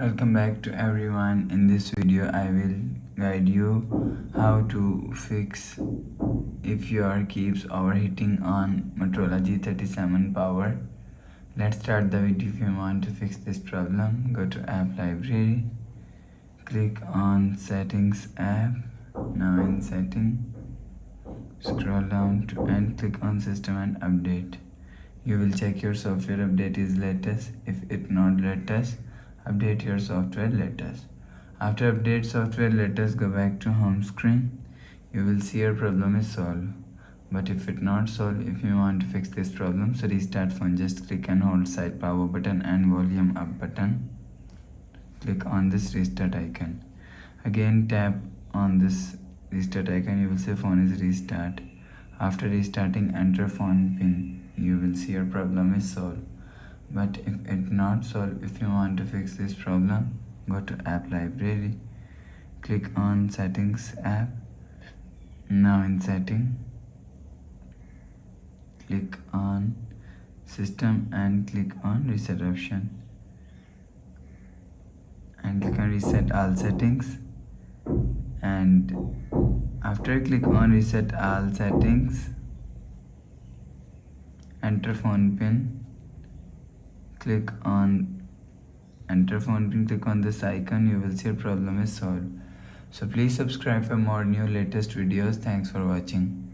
Welcome back to everyone. In this video I will guide you how to fix if your keeps overheating on Motorola G37 power. Let's start the video. If you want to fix this problem, go to app library, click on settings app. Now in setting, scroll down to and click on system and update. You will check your software update is latest. If it not latest, update your software latest. After update software latest, go back to home screen. You will see your problem is solved. But if it not solved, if you want to fix this problem, so restart phone, just click and hold side power button and volume up button. Click on this restart icon. Again tap on this restart icon. You will say phone is restart. After restarting, enter phone pin. You will see your problem is solved. But if it not solved, if you want to fix this problem, go to app library, click on settings app. Now in setting, click on system and click on reset option, and click on reset all settings. And after click on reset all settings, enter phone pin, click on enter phone pin, click on this icon. You will see your problem is solved. So please subscribe for more new latest videos. Thanks for watching.